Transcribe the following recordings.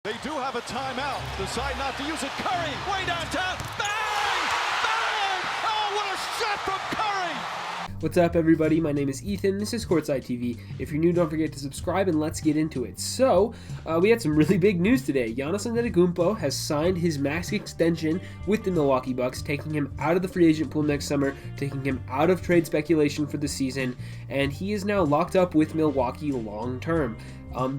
They do have a timeout. Decide not to use it. Curry, way downtown. Bang! Bang! Oh, what a shot from Curry! What's up, everybody? My name is Ethan. This is Courtside TV. If you're new, don't forget to subscribe, and let's get into it. So, we had some really big news today. Giannis Antetokounmpo has signed his max extension with the Milwaukee Bucks, taking him out of the free agent pool next summer, taking him out of trade speculation for the season, and he is now locked up with Milwaukee long term.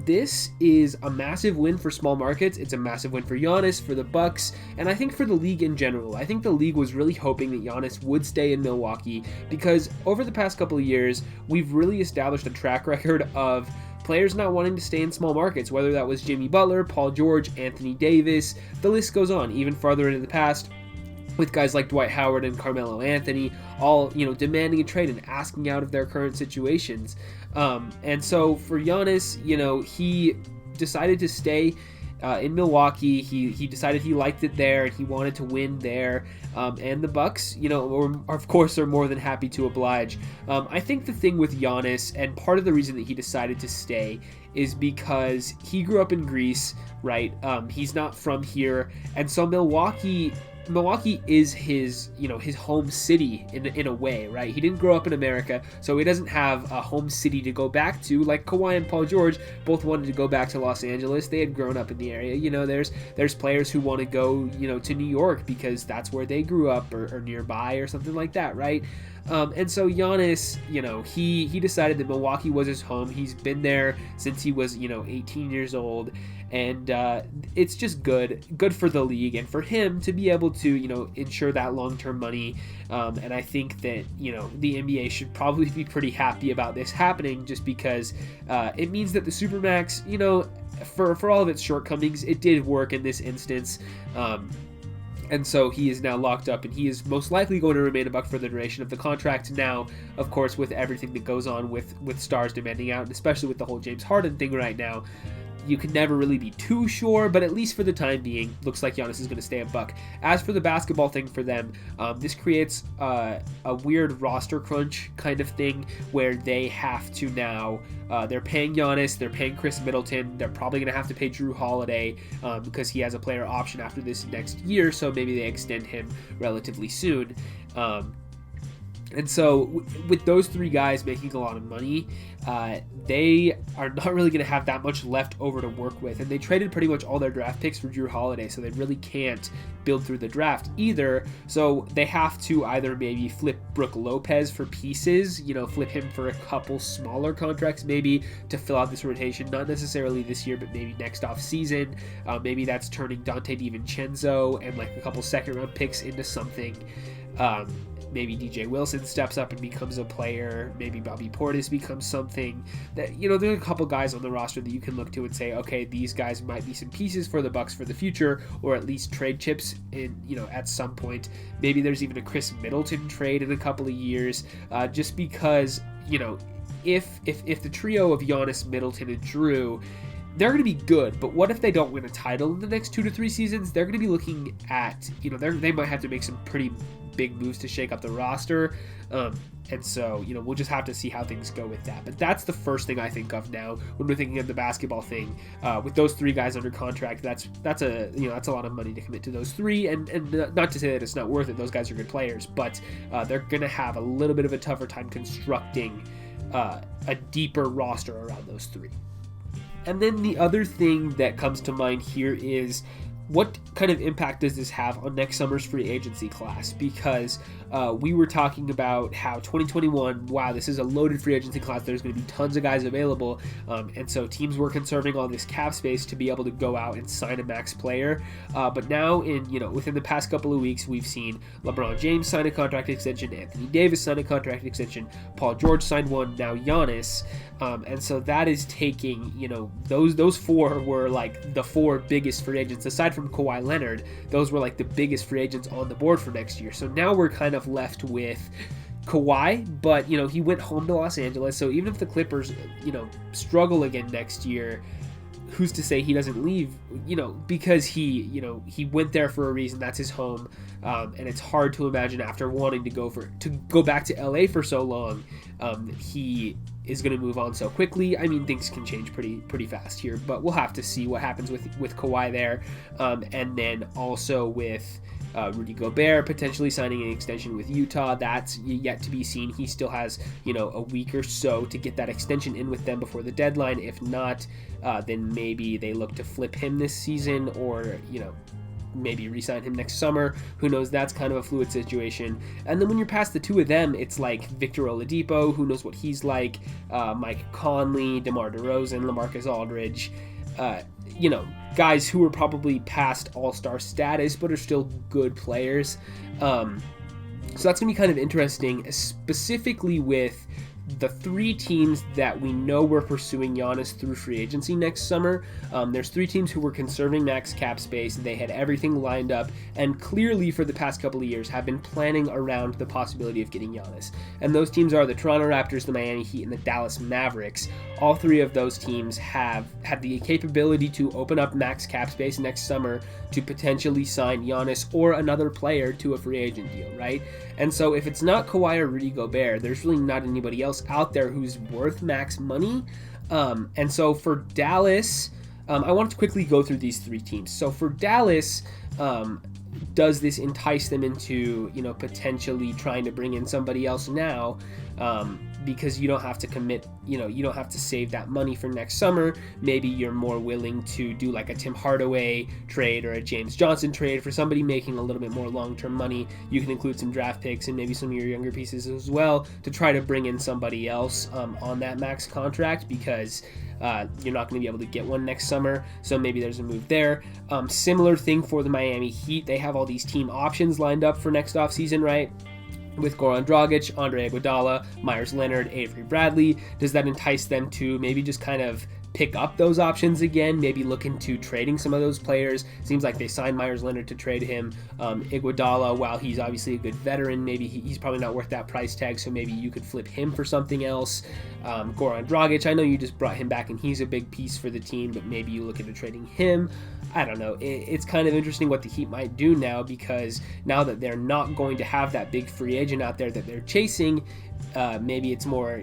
This is a massive win for small markets. It's a massive win for Giannis, for the Bucks, and I think for the league in general. I think the league was really hoping that Giannis would stay in Milwaukee because over the past couple of years, we've really established a track record of players not wanting to stay in small markets, whether that was Jimmy Butler, Paul George, Anthony Davis. The list goes on, even farther into the past, with guys like Dwight Howard and Carmelo Anthony, all demanding a trade and asking out of their current situations. And so for Giannis, he decided to stay in Milwaukee. He decided he liked it there and he wanted to win there. And the Bucks, of course, are more than happy to oblige. I think the thing with Giannis, and part of the reason that he decided to stay, is because he grew up in Greece, right? He's not from here, and so Milwaukee is his home city in a way, right? He didn't grow up in America, so he doesn't have a home city to go back to. Like Kawhi and Paul George both wanted to go back to Los Angeles. They had grown up in the area. There's players who want to go, to New York because that's where they grew up or nearby or something like that, right? And so Giannis, he decided that Milwaukee was his home. He's been there since he was, 18 years old. And it's just good for the league and for him to be able to, ensure that long-term money. And I think that, the NBA should probably be pretty happy about this happening just because it means that the supermax, for all of its shortcomings, it did work in this instance. And so he is now locked up, and he is most likely going to remain a Buck for the duration of the contract. Now, of course, with everything that goes on with stars demanding out, and especially with the whole James Harden thing right now, you can never really be too sure, but at least for the time being, looks like Giannis is going to stay a Buck. As for the basketball thing for them, this creates a weird roster crunch kind of thing where they have to now, they're paying Giannis, they're paying Chris Middleton, they're probably going to have to pay Drew Holiday because he has a player option after this next year, so maybe they extend him relatively soon. And so with those three guys making a lot of money, they are not really going to have that much left over to work with. And they traded pretty much all their draft picks for Drew Holiday, so they really can't build through the draft either. So they have to either maybe flip Brook Lopez for pieces, flip him for a couple smaller contracts maybe to fill out this rotation. Not necessarily this year, but maybe next off season. Maybe that's turning Dante DiVincenzo and like a couple second-round picks into something. Maybe DJ Wilson steps up and becomes a player. Maybe Bobby Portis becomes something. That there's a couple guys on the roster that you can look to and say, okay, these guys might be some pieces for the Bucks for the future, or at least trade chips in at some point. Maybe there's even a Chris Middleton trade in a couple of years, just because if the trio of Giannis, Middleton, and Drew, they're going to be good, but what if they don't win a title in the next 2 to 3 seasons? They're going to be looking at, they might have to make some pretty big moves to shake up the roster. And so, we'll just have to see how things go with that. But that's the first thing I think of now when we're thinking of the basketball thing. With those three guys under contract, that's a lot of money to commit to those three. And not to say that it's not worth it. Those guys are good players, but they're going to have a little bit of a tougher time constructing a deeper roster around those three. And then the other thing that comes to mind here is, what kind of impact does this have on next summer's free agency class? Because we were talking about how 2021, wow, this is a loaded free agency class. There's going to be tons of guys available. And so teams were conserving all this cap space to be able to go out and sign a max player. But now within the past couple of weeks, we've seen LeBron James sign a contract extension, Anthony Davis sign a contract extension, Paul George signed one, now Giannis. And so that is taking, those four were like the four biggest free agents. Aside from Kawhi Leonard, those were like the biggest free agents on the board for next year. So now we're kind of left with Kawhi, but, he went home to Los Angeles. So even if the Clippers, struggle again next year, who's to say he doesn't leave, because he went there for a reason. That's his home. And it's hard to imagine after wanting to go back to LA for so long, he is going to move on so quickly. I mean, things can change pretty fast here, but we'll have to see what happens with Kawhi there. And then also with Rudy Gobert potentially signing an extension with Utah. That's yet to be seen. He still has, a week or so to get that extension in with them before the deadline. If not, then maybe they look to flip him this season, or, maybe re-sign him next summer. Who knows? That's kind of a fluid situation. And then when you're past the two of them, it's like Victor Oladipo, who knows what he's like, Mike Conley, DeMar DeRozan, LaMarcus Aldridge, guys who are probably past all-star status but are still good players. So that's going to be kind of interesting, specifically with the three teams that we know were pursuing Giannis through free agency next summer. There's three teams who were conserving max cap space. They had everything lined up, and clearly for the past couple of years have been planning around the possibility of getting Giannis. And those teams are the Toronto Raptors, the Miami Heat, and the Dallas Mavericks. All three of those teams have the capability to open up max cap space next summer to potentially sign Giannis or another player to a free agent deal, right? And so if it's not Kawhi or Rudy Gobert, there's really not anybody else out there who's worth max money. And so for Dallas, I want to quickly go through these three teams. So for Dallas, does this entice them into, potentially trying to bring in somebody else now? Because you don't have to commit, you don't have to save that money for next summer. Maybe you're more willing to do like a Tim Hardaway trade or a James Johnson trade for somebody making a little bit more long-term money. You can include some draft picks and maybe some of your younger pieces as well to try to bring in somebody else on that max contract, because you're not going to be able to get one next summer. So maybe there's a move there. Similar thing for the Miami Heat. They have all these team options lined up for next offseason, right? With Goran Dragic, Andre Iguodala, Myers Leonard, Avery Bradley. Does that entice them to maybe just kind of pick up those options again, maybe look into trading some of those players? Seems like they signed Myers Leonard to trade him. Iguodala, while he's obviously a good veteran, maybe he's probably not worth that price tag, so maybe you could flip him for something else. Goran Dragic, I know you just brought him back and he's a big piece for the team, but maybe you look into trading him. I don't know. It's kind of interesting what the Heat might do now, because now that they're not going to have that big free agent out there that they're chasing, maybe it's more,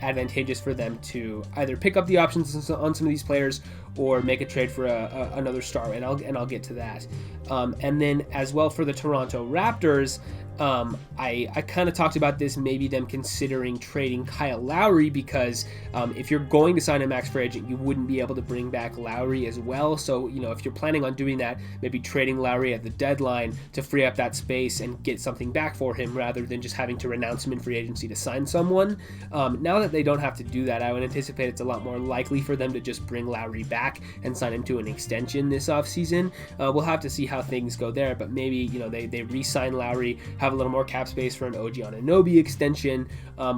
advantageous for them to either pick up the options on some of these players or make a trade for another star, and I'll get to that. And then as well for the Toronto Raptors, I kind of talked about this, maybe them considering trading Kyle Lowry, because if you're going to sign a max free agent, you wouldn't be able to bring back Lowry as well. So, if you're planning on doing that, maybe trading Lowry at the deadline to free up that space and get something back for him, rather than just having to renounce him in free agency to sign someone. Now that they don't have to do that, I would anticipate it's a lot more likely for them to just bring Lowry back and sign him to an extension this offseason. We'll have to see how things go there, but maybe, they re-sign Lowry, have a little more cap space for an OG Anunoby extension,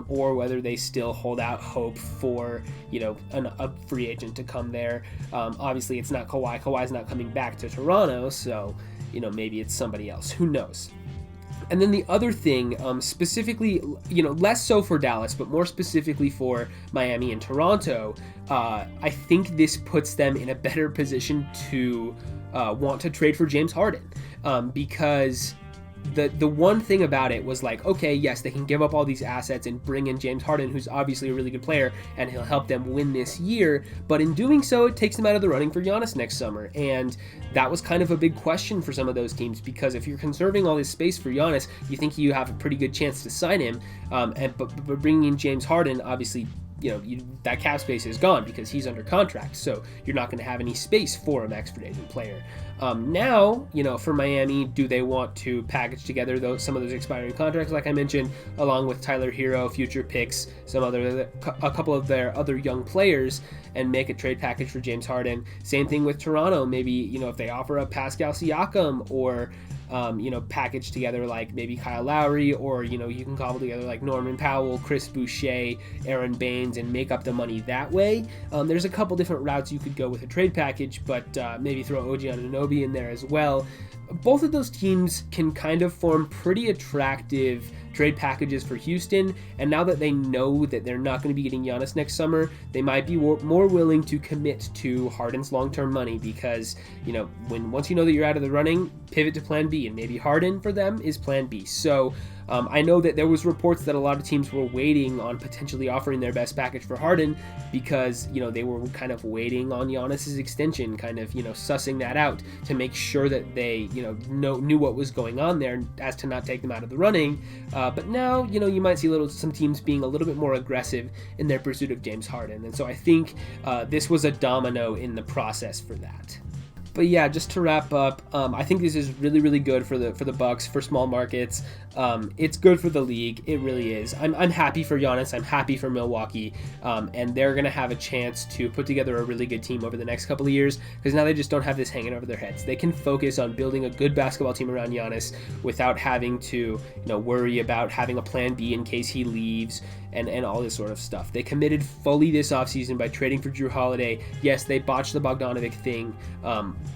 or whether they still hold out hope for, a free agent to come there. Obviously, it's not Kawhi. Kawhi's not coming back to Toronto, so, maybe it's somebody else. Who knows? And then the other thing, specifically, less so for Dallas, but more specifically for Miami and Toronto, I think this puts them in a better position to want to trade for James Harden, because the one thing about it was like, okay, yes, they can give up all these assets and bring in James Harden, who's obviously a really good player, and he'll help them win this year, but in doing so, it takes them out of the running for Giannis next summer, and that was kind of a big question for some of those teams, because if you're conserving all this space for Giannis, you think you have a pretty good chance to sign him, but bringing in James Harden, obviously, that cap space is gone because he's under contract, so you're not going to have any space for a max free agent player. Now, for Miami, do they want to package together some of those expiring contracts, like I mentioned, along with Tyler Hero, future picks, a couple of their other young players, and make a trade package for James Harden? Same thing with Toronto. Maybe, if they offer up Pascal Siakam, or package together like maybe Kyle Lowry, or, you can cobble together like Norman Powell, Chris Boucher, Aaron Baines, and make up the money that way. There's a couple different routes you could go with a trade package, but maybe throw OG Anunoby in there as well. both of those teams can kind of form pretty attractive trade packages for Houston, and now that they know that they're not going to be getting Giannis next summer, they might be more willing to commit to Harden's long-term money because, once you know that you're out of the running, pivot to plan B, and maybe Harden for them is plan B. So I know that there was reports that a lot of teams were waiting on potentially offering their best package for Harden because, they were kind of waiting on Giannis's extension, kind of, sussing that out to make sure that they, knew what was going on there as to not take them out of the running. But now, you might see some teams being a little bit more aggressive in their pursuit of James Harden. And so I think this was a domino in the process for that. But yeah, just to wrap up, I think this is really, really good for the Bucks, for small markets. It's good for the league. It really is. I'm happy for Giannis. I'm happy for Milwaukee. And they're going to have a chance to put together a really good team over the next couple of years because now they just don't have this hanging over their heads. They can focus on building a good basketball team around Giannis without having to worry about having a plan B in case he leaves and all this sort of stuff. They committed fully this offseason by trading for Jrue Holiday. Yes, they botched the Bogdanovic thing,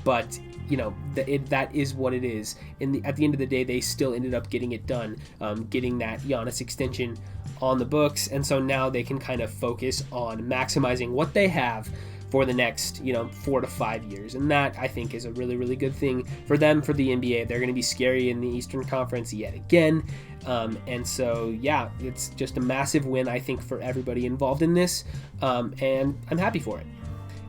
but that is what it is. At the end of the day, they still ended up getting it done, getting that Giannis extension on the books, and so now they can kind of focus on maximizing what they have for the next 4 to 5 years, and that I think is a really, really good thing for them, for the NBA. They're going to be scary in the Eastern Conference yet again, and so yeah, it's just a massive win I think for everybody involved in this, and I'm happy for it.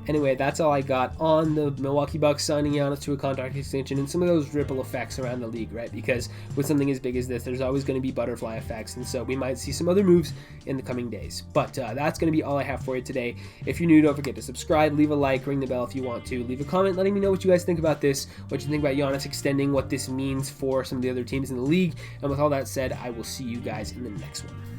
Anyway, that's all I got on the Milwaukee Bucks signing Giannis to a contract extension and some of those ripple effects around the league, right? Because with something as big as this, there's always going to be butterfly effects, and so we might see some other moves in the coming days. But that's going to be all I have for you today. If you're new, don't forget to subscribe, leave a like, ring the bell if you want to, leave a comment letting me know what you guys think about this, what you think about Giannis extending, what this means for some of the other teams in the league. And with all that said, I will see you guys in the next one.